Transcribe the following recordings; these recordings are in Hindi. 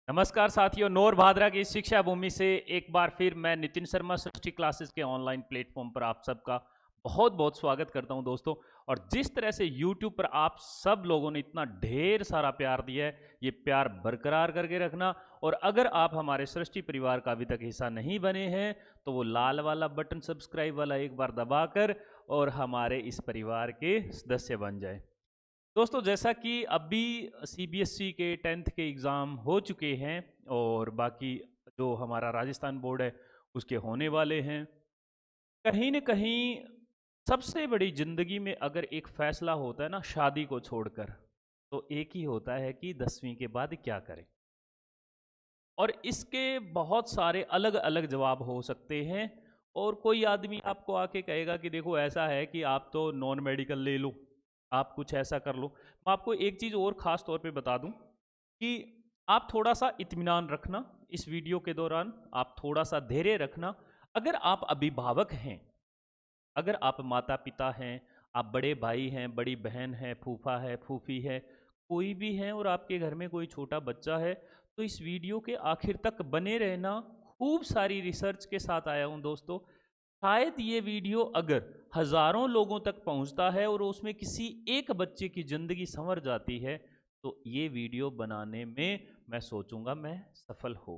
नमस्कार साथियों, नौर भादरा की शिक्षा भूमि से एक बार फिर मैं नितिन शर्मा सृष्टि क्लासेस के ऑनलाइन प्लेटफॉर्म पर आप सबका बहुत बहुत स्वागत करता हूं दोस्तों। और जिस तरह से YouTube पर आप सब लोगों ने इतना ढेर सारा प्यार दिया है, ये प्यार बरकरार करके रखना। और अगर आप हमारे सृष्टि परिवार का अभी तक हिस्सा नहीं बने हैं तो वो लाल वाला बटन सब्सक्राइब वाला एक बार दबाकर और हमारे इस परिवार के सदस्य बन जाए। दोस्तों, जैसा कि अभी सीबीएसई के 10th के एग्ज़ाम हो चुके हैं और बाकी जो हमारा राजस्थान बोर्ड है उसके होने वाले हैं। कहीं न कहीं सबसे बड़ी ज़िंदगी में अगर एक फ़ैसला होता है ना शादी को छोड़कर, तो एक ही होता है कि 10वीं के बाद क्या करें। और इसके बहुत सारे अलग-अलग जवाब हो सकते हैं। और कोई आदमी आपको आके कहेगा कि देखो ऐसा है कि आप तो नॉन मेडिकल ले लो, आप कुछ ऐसा कर लो। मैं आपको एक चीज़ और ख़ास तौर पे बता दूं कि आप थोड़ा-सा इत्मीनान रखना इस वीडियो के दौरान, आप थोड़ा-सा धैर्य रखना। अगर आप अभिभावक हैं, अगर आप माता-पिता हैं, आप बड़े भाई हैं, बड़ी बहन है, फूफा है, फूफी है, कोई भी है और आपके घर में कोई छोटा बच्चा है, तो इस वीडियो के आखिर तक बने रहना। खूब सारी रिसर्च के साथ आया हूँ दोस्तों। शायद ये वीडियो अगर हज़ारों लोगों तक पहुँचता है और उसमें किसी एक बच्चे की ज़िंदगी संवर जाती है, तो ये वीडियो बनाने में मैं सोचूँगा मैं सफल हो।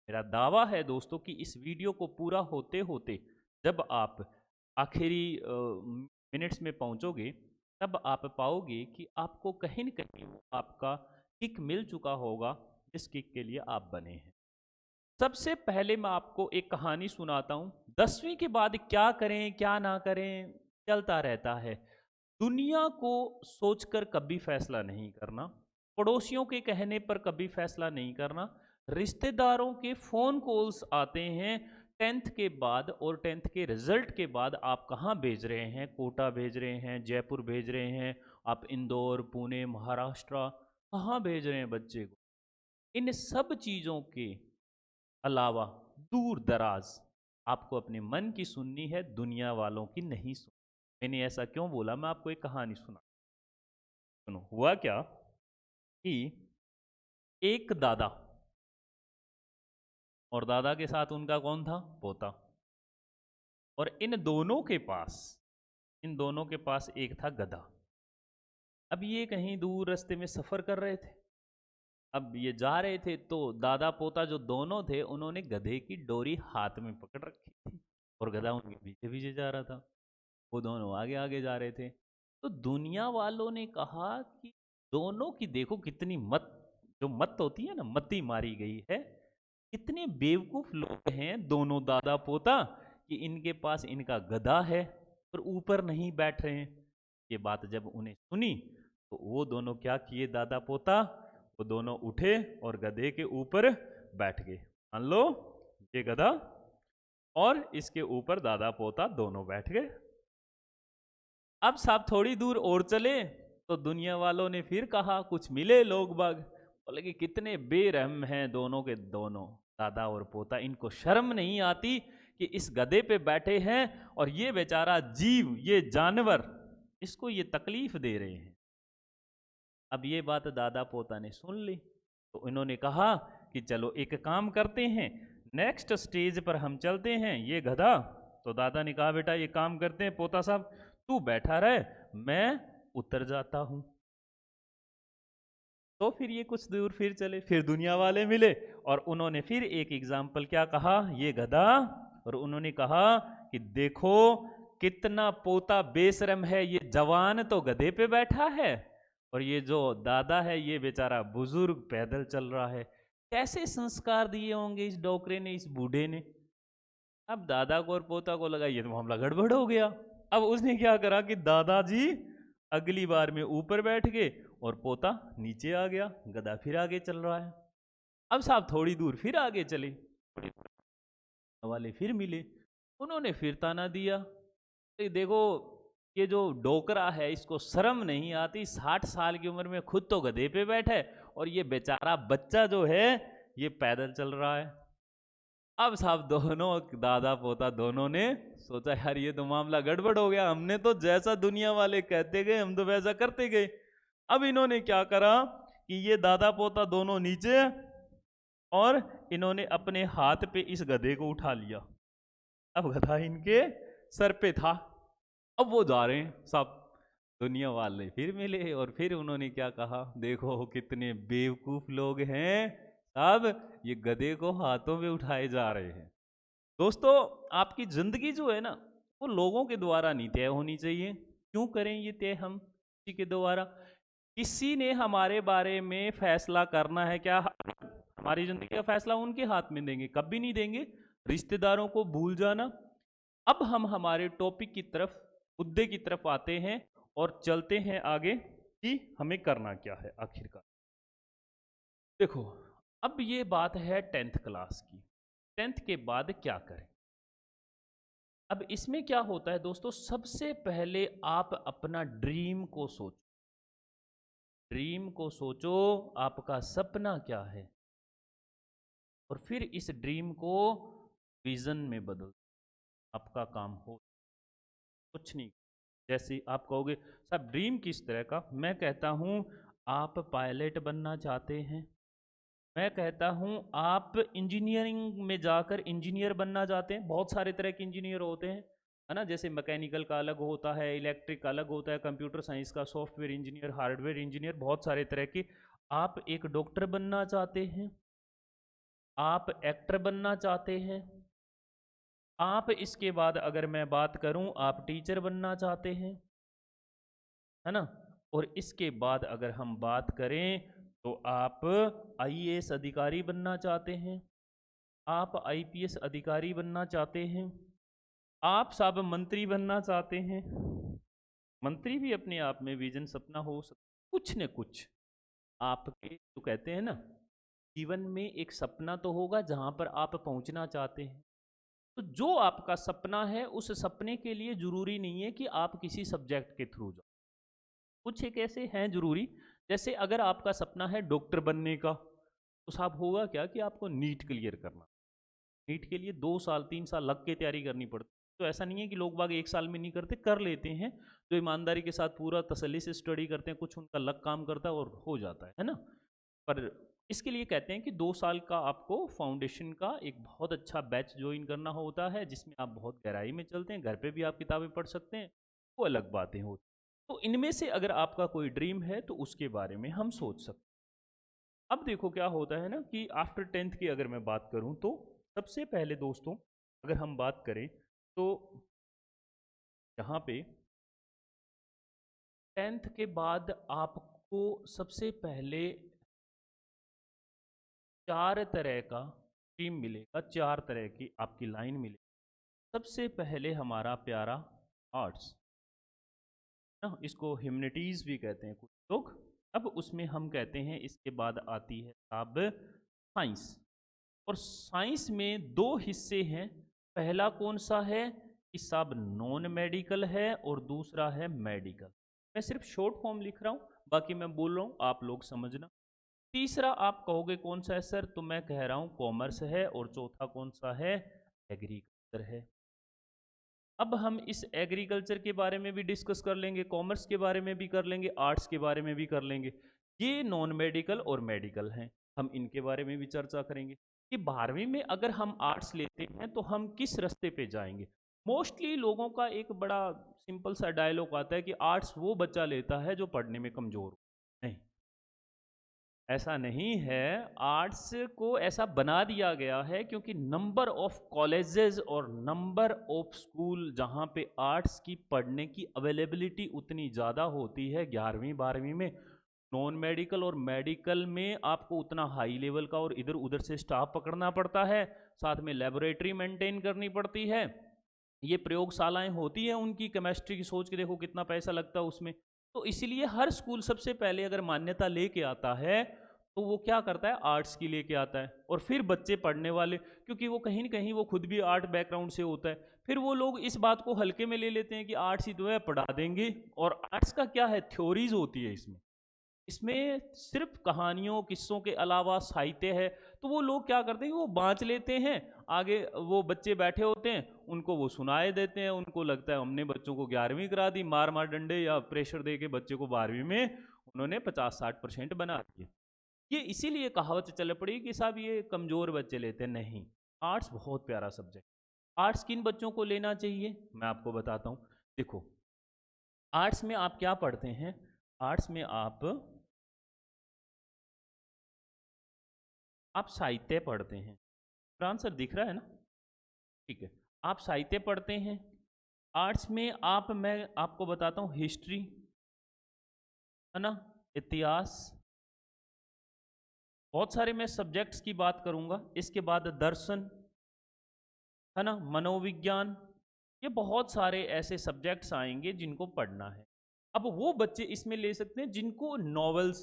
मेरा दावा है दोस्तों कि इस वीडियो को पूरा होते-होते जब आप आखिरी मिनट्स में पहुंचोगे, तब आप पाओगे कि आपको कहीं न कहीं वो आपका किक मिल चुका होगा, जिस किक के लिए आप बने हैं। सबसे पहले मैं आपको एक कहानी सुनाता हूँ। 10वीं के बाद क्या करें, क्या ना करें, चलता रहता है। दुनिया को सोचकर कभी फैसला नहीं करना, पड़ोसियों के कहने पर कभी फैसला नहीं करना। रिश्तेदारों के फ़ोन कॉल्स आते हैं 10th के बाद, और 10th के रिजल्ट के बाद आप कहाँ भेज रहे हैं, कोटा भेज रहे हैं, जयपुर भेज रहे हैं, आप इंदौर, पुणे, महाराष्ट्र कहाँ भेज रहे हैं बच्चे को। इन सब चीज़ों के अलावा दूर दराज आपको अपने मन की सुननी है, दुनिया वालों की नहीं सुन। मैंने ऐसा क्यों बोला, मैं आपको एक कहानी सुना। सुनो, हुआ क्या कि एक दादा, और दादा के साथ उनका कौन था, पोता। और इन दोनों के पास एक था गधा। अब ये कहीं दूर रास्ते में सफर कर रहे थे। अब ये जा रहे थे तो दादा पोता जो दोनों थे, उन्होंने गधे की डोरी हाथ में पकड़ रखी थी और गधा उनके पीछे पीछे जा रहा था। वो दोनों आगे आगे जा रहे थे। तो दुनिया वालों ने कहा कि दोनों की देखो कितनी मत, जो मत होती है ना, मती मारी गई है। कितने बेवकूफ लोग हैं दोनों दादा पोता कि इनके पास इनका गधा है पर ऊपर नहीं बैठ रहे हैं। ये बात जब उन्हें सुनी तो वो दोनों क्या किए, दादा पोता, वो दोनों उठे और गधे के ऊपर बैठ गए। मान लो ये गधा और इसके ऊपर दादा पोता दोनों बैठ गए। अब साहब थोड़ी दूर और चले तो दुनिया वालों ने फिर कहा, कुछ मिले लोग बाग, बोले कि कितने बेरहम हैं दोनों के दोनों, दादा और पोता। इनको शर्म नहीं आती कि इस गधे पे बैठे हैं और ये बेचारा जीव, ये जानवर, इसको ये तकलीफ दे रहे हैं। अब ये बात दादा पोता ने सुन ली तो इन्होंने कहा कि चलो एक काम करते हैं, नेक्स्ट स्टेज पर हम चलते हैं। ये गधा, तो दादा ने कहा बेटा ये काम करते हैं पोता साहब, तू बैठा रहे, मैं उतर जाता हूं। तो फिर ये कुछ दूर फिर चले, फिर दुनिया वाले मिले और उन्होंने फिर एक एग्जाम्पल क्या कहा, ये गधा, और उन्होंने कहा कि देखो कितना पोता बेशरम है, ये जवान तो गधे पे बैठा है और ये जो दादा है ये बेचारा बुजुर्ग पैदल चल रहा है। कैसे संस्कार दिए होंगे इस डोकरे ने, इस बूढ़े ने। अब दादा को और पोता को लगा ये तो मामला गड़बड़ हो गया। अब उसने क्या करा कि दादाजी अगली बार में ऊपर बैठ गए और पोता नीचे आ गया, गधा फिर आगे चल रहा है। अब साहब थोड़ी दूर फिर आगे चले, वाले फिर मिले, उन्होंने फिर ताना दिया, देखो ये जो डोकरा है इसको शर्म नहीं आती, 60 साल की उम्र में खुद तो गधे पे बैठा है और ये बेचारा बच्चा जो है ये पैदल चल रहा है। अब साहब दोनों दादा पोता दोनों ने सोचा यार ये तो मामला गड़बड़ हो गया, हमने तो जैसा दुनिया वाले कहते गए हम तो वैसा करते गए। अब इन्होंने क्या करा कि ये दादा पोता दोनों नीचे और इन्होंने अपने हाथ पे इस गधे को उठा लिया। अब गधा इनके सर पे था। अब वो जा रहे हैं सब, दुनिया वाले फिर मिले और फिर उन्होंने क्या कहा, देखो कितने बेवकूफ लोग हैं, सब ये गधे को हाथों में उठाए जा रहे हैं। दोस्तों, आपकी जिंदगी जो है ना, वो लोगों के द्वारा नहीं तय होनी चाहिए। क्यों करें ये तय हम किसी के द्वारा? किसी ने हमारे बारे में फैसला करना है क्या? हमारी जिंदगी का फैसला उनके हाथ में देंगे? कभी नहीं देंगे। रिश्तेदारों को भूल जाना। अब हम हमारे टॉपिक की तरफ, मुद्दे की तरफ आते हैं और चलते हैं आगे कि हमें करना क्या है आखिरकार। देखो, अब ये बात है 10th क्लास की। 10th के बाद क्या करें? अब इसमें क्या होता है दोस्तों, सबसे पहले आप अपना ड्रीम को सोचो। ड्रीम को सोचो, आपका सपना क्या है, और फिर इस ड्रीम को विजन में बदल। आपका काम हो कुछ नहीं। जैसे आप कहोगे साहब ड्रीम किस तरह का, मैं कहता हूं आप पायलट बनना चाहते हैं, मैं कहता हूं आप इंजीनियरिंग में जाकर इंजीनियर बनना चाहते हैं। बहुत सारे तरह के इंजीनियर होते हैं, है ना। जैसे मैकेनिकल का अलग होता है, इलेक्ट्रिक का अलग होता है, कंप्यूटर साइंस का, सॉफ्टवेयर इंजीनियर, हार्डवेयर इंजीनियर, बहुत सारे तरह के। आप एक डॉक्टर बनना चाहते हैं, आप एक्टर बनना चाहते हैं, आप इसके बाद अगर मैं बात करूं आप टीचर बनना चाहते हैं, है ना। और इसके बाद अगर हम बात करें तो आप आईएएस अधिकारी बनना चाहते हैं, आप आईपीएस अधिकारी बनना चाहते हैं, आप साहब मंत्री बनना चाहते हैं। मंत्री भी अपने आप में विजन सपना हो सकता, कुछ न कुछ आपके तो कहते हैं ना, जीवन में एक सपना तो होगा जहां पर आप पहुंचना चाहते हैं। तो जो आपका सपना है उस सपने के लिए जरूरी नहीं है कि आप किसी सब्जेक्ट के थ्रू जाओ। कुछ एक ऐसे हैं जरूरी, जैसे अगर आपका सपना है डॉक्टर बनने का, तो साहब होगा क्या कि आपको नीट क्लियर करना। नीट के लिए 2 साल 3 साल लग के तैयारी करनी पड़ती। तो ऐसा नहीं है कि लोग बाग 1 साल में नहीं करते, कर लेते हैं। जो ईमानदारी के साथ पूरा तसल्ली से स्टडी करते हैं, कुछ उनका लक काम करता है और हो जाता है ना। पर इसके लिए कहते हैं कि 2 साल का आपको फाउंडेशन का एक बहुत अच्छा बैच ज्वाइन करना होता है, जिसमें आप बहुत गहराई में चलते हैं। घर पे भी आप किताबें पढ़ सकते हैं, वो अलग बातें होती। तो इनमें से अगर आपका कोई ड्रीम है तो उसके बारे में हम सोच सकते हैं। अब देखो क्या होता है ना कि आफ्टर 10th की अगर मैं बात करूं तो सबसे पहले दोस्तों, अगर हम बात करें तो यहाँ पे 10th के बाद आपको सबसे पहले 4 तरह का स्ट्रीम मिलेगा, 4 तरह की आपकी लाइन मिलेगी। सबसे पहले हमारा प्यारा आर्ट्स ना, इसको ह्यूमैनिटीज भी कहते हैं कुछ लोग। अब उसमें हम कहते हैं, इसके बाद आती है अब साइंस। और साइंस में 2 हिस्से हैं। पहला कौन सा है कि सब नॉन मेडिकल है, और दूसरा है मेडिकल। मैं सिर्फ शॉर्ट फॉर्म लिख रहा हूँ, बाकी मैं बोल रहा हूँ आप लोग समझना। तीसरा आप कहोगे कौन सा है सर, तो मैं कह रहा हूँ कॉमर्स है, और चौथा कौन सा है, एग्रीकल्चर है। अब हम इस एग्रीकल्चर के बारे में भी डिस्कस कर लेंगे, कॉमर्स के बारे में भी कर लेंगे, आर्ट्स के बारे में भी कर लेंगे। ये नॉन मेडिकल और मेडिकल हैं, हम इनके बारे में भी चर्चा करेंगे कि 12वीं में अगर हम आर्ट्स लेते हैं तो हम किस रास्ते पे जाएंगे। मोस्टली लोगों का एक बड़ा सिंपल सा डायलॉग आता है कि आर्ट्स वो बच्चा लेता है जो पढ़ने में कमजोर हो। नहीं, ऐसा नहीं है। आर्ट्स को ऐसा बना दिया गया है क्योंकि नंबर ऑफ कॉलेजेस और नंबर ऑफ स्कूल जहाँ पे आर्ट्स की पढ़ने की अवेलेबिलिटी उतनी ज़्यादा होती है 11वीं 12वीं में। नॉन मेडिकल और मेडिकल में आपको उतना हाई लेवल का और इधर उधर से स्टाफ पकड़ना पड़ता है, साथ में लेबोरेटरी मेंटेन करनी पड़ती है, ये प्रयोगशालाएं होती हैं उनकी, केमिस्ट्री की सोच के देखो कितना पैसा लगता है उसमें। तो इसलिए हर स्कूल सबसे पहले अगर मान्यता लेके आता है तो वो क्या करता है, आर्ट्स की लेके आता है। और फिर बच्चे पढ़ने वाले, क्योंकि वो कहीं ना कहीं वो खुद भी आर्ट बैकग्राउंड से होता है, फिर वो लोग इस बात को हल्के में ले लेते हैं कि आर्ट्स ही तो है, पढ़ा देंगे। और आर्ट्स का क्या है, थ्योरीज होती है इसमें। इसमें सिर्फ कहानियों किस्सों के अलावा साहित्य है। तो वो लोग क्या करते हैं, वो बांच लेते हैं, आगे वो बच्चे बैठे होते हैं, उनको वो सुनाए देते हैं। उनको लगता है हमने बच्चों को 11वीं करा दी, मार मार डंडे या प्रेशर दे के बच्चे को 12वीं में उन्होंने 50-60% बना दिए। ये इसीलिए कहावत चल पड़ी कि साहब ये कमज़ोर बच्चे लेते हैं। नहीं, आर्ट्स बहुत प्यारा सब्जेक्ट। आर्ट्स किन बच्चों को लेना चाहिए, मैं आपको बताता हूँ। देखो, आर्ट्स में आप क्या पढ़ते हैं? आर्ट्स में आप साहित्य पढ़ते हैं। आंसर दिख रहा है ना? ठीक है, आप साहित्य पढ़ते हैं। आर्ट्स में मैं आपको बताता हूँ हिस्ट्री, है ना, इतिहास, बहुत सारे मैं सब्जेक्ट्स की बात करूंगा। इसके बाद दर्शन, है ना, मनोविज्ञान, ये बहुत सारे ऐसे सब्जेक्ट्स आएंगे जिनको पढ़ना है। अब वो बच्चे इसमें ले सकते हैं जिनको नॉवेल्स,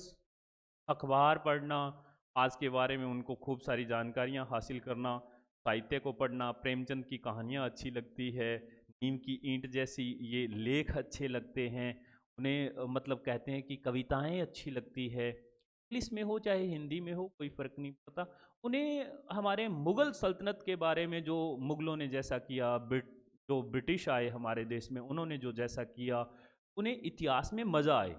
अखबार पढ़ना, आज के बारे में उनको खूब सारी जानकारियां हासिल करना, साहित्य को पढ़ना, प्रेमचंद की कहानियां अच्छी लगती है, नीम की ईंट जैसी ये लेख अच्छे लगते हैं उन्हें, मतलब कहते हैं कि कविताएं अच्छी लगती है, इंग्लिश में हो चाहे हिंदी में हो कोई फ़र्क नहीं पड़ता। उन्हें हमारे मुग़ल सल्तनत के बारे में, जो मुग़लों ने जैसा किया, जो ब्रिटिश आए हमारे देश में उन्होंने जो जैसा किया, उन्हें इतिहास में मज़ा आए।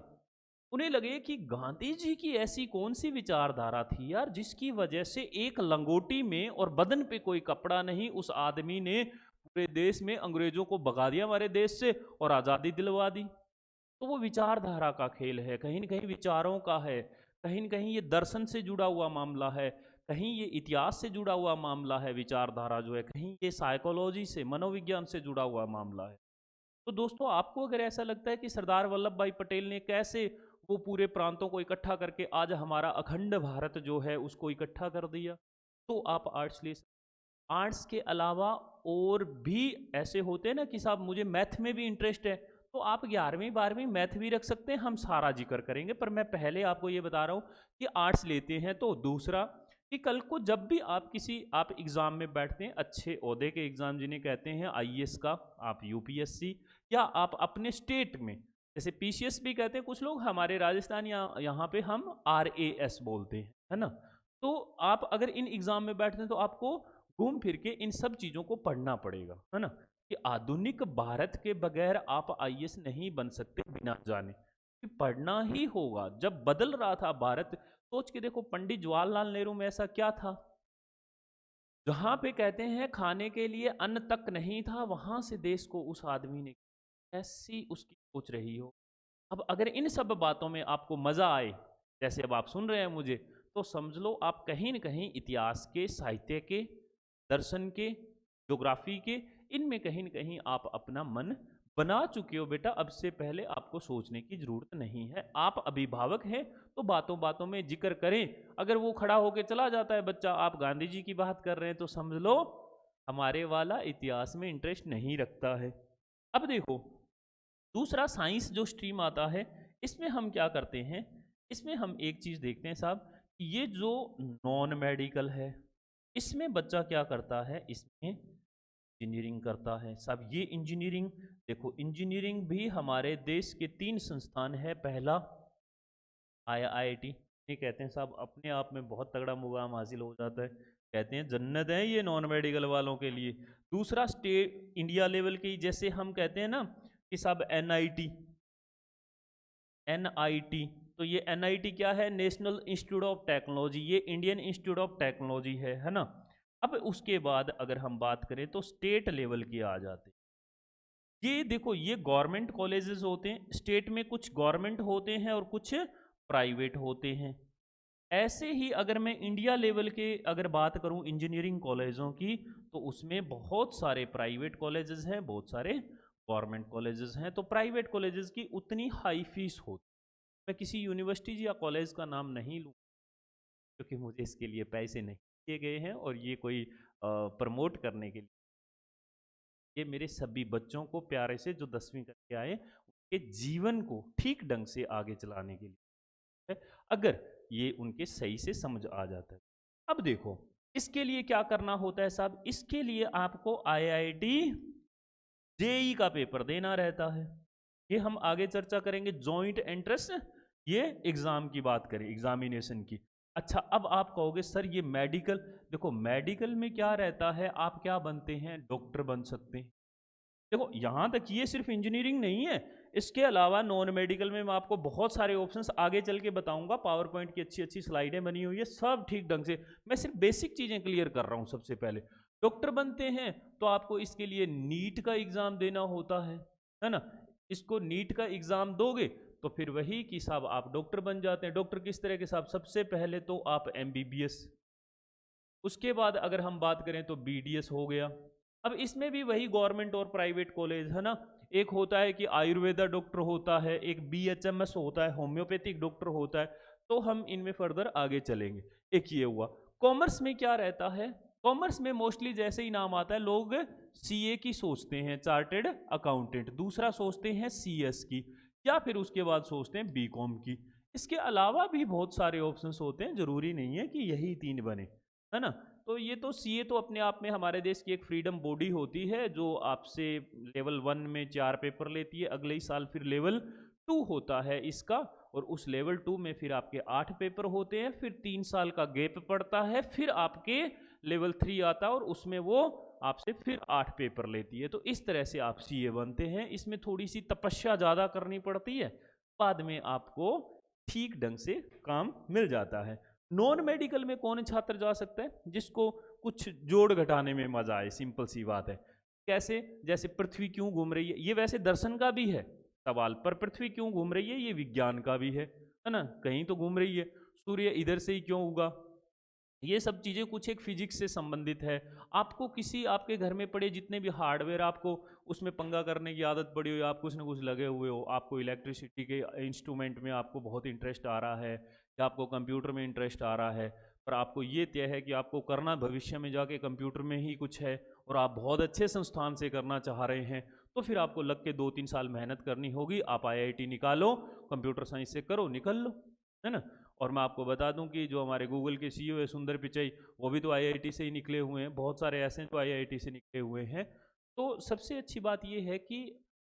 उन्हें लगे कि गांधी जी की ऐसी कौन सी विचारधारा थी यार जिसकी वजह से एक लंगोटी में और बदन पे कोई कपड़ा नहीं, उस आदमी ने पूरे देश में अंग्रेजों को भगा दिया हमारे देश से और आज़ादी दिलवा दी। तो वो विचारधारा का खेल है, कहीं न कहीं विचारों का है, कहीं न कहीं ये दर्शन से जुड़ा हुआ मामला है, कहीं ये इतिहास से जुड़ा हुआ मामला है विचारधारा जो है, कहीं ये साइकोलॉजी से, मनोविज्ञान से जुड़ा हुआ मामला है। तो दोस्तों, आपको अगर ऐसा लगता है कि सरदार वल्लभ भाई पटेल ने कैसे वो पूरे प्रांतों को इकट्ठा करके आज हमारा अखंड भारत जो है उसको इकट्ठा कर दिया, तो आप आर्ट्स ले सकते। आर्ट्स के अलावा और भी ऐसे होते हैं ना कि साहब मुझे मैथ में भी इंटरेस्ट है, तो आप 11वीं 12वीं मैथ भी रख सकते हैं, हम सारा जिक्र करेंगे। पर मैं पहले आपको ये बता रहा हूँ कि आर्ट्स लेते हैं तो दूसरा, कि कल को जब भी आप एग्ज़ाम में बैठते हैं, अच्छे ओहदे के एग्ज़ाम जिन्हें कहते हैं आईएएस का, आप यूपीएससी, या आप अपने स्टेट में जैसे पीसीएस भी कहते हैं कुछ लोग, हमारे राजस्थान या यहाँ पे हम आरएएस बोलते हैं, है ना। तो आप अगर इन एग्ज़ाम में बैठते हैं तो आपको घूम फिर के इन सब चीज़ों को पढ़ना पड़ेगा, है ना, कि आधुनिक भारत के बगैर आप आईएएस नहीं बन सकते बिना जाने, कि पढ़ना ही होगा। जब बदल रहा था भारत, सोच के देखो पंडित जवाहरलाल नेहरू में ऐसा क्या था, जहां पे कहते हैं खाने के लिए अन्न तक नहीं था, वहां से देश को उस आदमी ने, ऐसी उसकी सोच रही हो। अब अगर इन सब बातों में आपको मजा आए, जैसे अब आप सुन रहे हैं मुझे, तो समझ लो आप कहीं न कहीं इतिहास के, साहित्य के, दर्शन के, ज्योग्राफी के, इनमें कहीं न कहीं आप अपना मन बना चुके हो बेटा। अब से पहले आपको सोचने की जरूरत नहीं है। आप अभिभावक हैं तो बातों बातों में जिक्र करें। अगर वो खड़ा होके चला जाता है बच्चा, आप गांधी जी की बात कर रहे हैं, तो समझ लो हमारे वाला इतिहास में इंटरेस्ट नहीं रखता है। अब देखो, दूसरा साइंस जो स्ट्रीम आता है, इसमें हम क्या करते हैं, इसमें हम एक चीज़ देखते हैं साहब, ये जो नॉन मेडिकल है, इसमें बच्चा क्या करता है, इसमें इंजीनियरिंग करता है साहब। ये इंजीनियरिंग, देखो इंजीनियरिंग भी हमारे देश के 3 संस्थान है। पहला आईआईटी, ये कहते हैं साहब अपने आप में बहुत तगड़ा मुकाम हासिल हो जाता है, कहते हैं जन्नत है ये नॉन मेडिकल वालों के लिए। दूसरा स्टेट इंडिया लेवल की, जैसे हम कहते हैं ना कि साहब एनआईटी, एनआईटी, तो ये एनआईटी क्या है, नेशनल इंस्टीट्यूट ऑफ टेक्नोलॉजी, ये इंडियन इंस्टीट्यूट ऑफ टेक्नोलॉजी है ना। अब उसके बाद अगर हम बात करें तो स्टेट लेवल की आ जाते, ये देखो ये गवर्नमेंट कॉलेजेस होते हैं, स्टेट में कुछ गवर्नमेंट होते हैं और कुछ प्राइवेट होते हैं। ऐसे ही अगर मैं इंडिया लेवल के अगर बात करूं इंजीनियरिंग कॉलेजों की, तो उसमें बहुत सारे प्राइवेट कॉलेजेस हैं, बहुत सारे गवर्नमेंट कॉलेजेस हैं। तो प्राइवेट कॉलेजेस की उतनी हाई फीस होती, मैं किसी यूनिवर्सिटी या कॉलेज का नाम नहीं लूँ क्योंकि मुझे इसके लिए पैसे नहीं दिए गए हैं, और ये कोई प्रमोट करने के लिए, ये मेरे सभी बच्चों को प्यारे से जो 10वीं करके आए उनके जीवन को ठीक ढंग से आगे चलाने के लिए है, अगर ये उनके सही से समझ आ जाता है। अब देखो इसके लिए क्या करना होता है साहब, इसके लिए आपको आईआईटी जेई का पेपर देना रहता है। ये हम आगे चर्चा करेंगे, जॉइंट एंट्रेंस ये एग्जाम की बात करें, एग्जामिनेशन की। अच्छा, अब आप कहोगे सर ये मेडिकल, देखो मेडिकल में क्या रहता है, आप क्या बनते हैं, डॉक्टर बन सकते हैं, देखो यहाँ तक ये सिर्फ इंजीनियरिंग नहीं है, इसके अलावा नॉन मेडिकल में मैं आपको बहुत सारे ऑप्शंस आगे चल के बताऊंगा। पावर पॉइंट की अच्छी अच्छी स्लाइडें बनी हुई है, सब ठीक ढंग से। मैं सिर्फ बेसिक चीजें क्लियर कर रहा हूँ। सबसे पहले डॉक्टर बनते हैं तो आपको इसके लिए नीट का एग्जाम देना होता है ना। इसको नीट का एग्जाम दोगे तो फिर वही कि साहब आप डॉक्टर बन जाते हैं। डॉक्टर किस तरह के साहब, सबसे पहले तो आप एमबीबीएस, उसके बाद अगर हम बात करें तो बीडीएस हो गया। अब इसमें भी वही गवर्नमेंट और प्राइवेट कॉलेज है ना। एक होता है कि आयुर्वेदा डॉक्टर होता है, एक बीएचएमएस होता है, होम्योपैथिक डॉक्टर होता है। तो हम इनमें फर्दर आगे चलेंगे। एक ये हुआ। कॉमर्स में क्या रहता है, कॉमर्स में मोस्टली जैसे ही नाम आता है लोग सीए की सोचते हैं, चार्टेड अकाउंटेंट। दूसरा सोचते हैं सीएस की, या फिर उसके बाद सोचते हैं बीकॉम की। इसके अलावा भी बहुत सारे ऑप्शंस होते हैं, जरूरी नहीं है कि यही तीन बने, है ना। तो ये तो सीए तो अपने आप में हमारे देश की एक फ्रीडम बॉडी होती है जो आपसे लेवल 1 में 4 पेपर लेती है। अगले ही साल फिर लेवल 2 होता है इसका, और उस लेवल 2 में फिर आपके 8 पेपर होते हैं। फिर 3 साल का गैप पड़ता है, फिर आपके लेवल 3 आता है और उसमें वो आपसे फिर 8 पेपर लेती है। तो इस तरह से आप सीए बनते हैं। इसमें थोड़ी सी तपस्या ज़्यादा करनी पड़ती है, बाद में आपको ठीक ढंग से काम मिल जाता है। नॉन मेडिकल में कौन छात्र जा सकता है, जिसको कुछ जोड़ घटाने में मजा आए। सिंपल सी बात है। कैसे, जैसे पृथ्वी क्यों घूम रही है, ये वैसे दर्शन का भी है सवाल, पर पृथ्वी क्यों घूम रही है ये विज्ञान का भी है ना। कहीं तो घूम रही है। सूर्य इधर से ही क्यों उगा, ये सब चीज़ें कुछ एक फिजिक्स से संबंधित है। आपको किसी आपके घर में पड़े जितने भी हार्डवेयर, आपको उसमें पंगा करने की आदत पड़ी हो, आप कुछ ना कुछ लगे हुए हो, आपको इलेक्ट्रिसिटी के इंस्ट्रूमेंट में आपको बहुत इंटरेस्ट आ रहा है, या आपको कंप्यूटर में इंटरेस्ट आ रहा है, पर आपको ये तय है कि आपको करना भविष्य में जाके कंप्यूटर में ही कुछ है, और आप बहुत अच्छे संस्थान से करना चाह रहे हैं, तो फिर आपको लग के 2-3 साल मेहनत करनी होगी। आप आईआईटी निकालो, कंप्यूटर साइंस से करो, निकल लो, है ना। और मैं आपको बता दूं कि जो हमारे गूगल के सीईओ है सुंदर पिचाई, वो भी तो आईआईटी से ही निकले हुए हैं। बहुत सारे ऐसे हैं जो आईआईटी से निकले हुए हैं। तो सबसे अच्छी बात यह है कि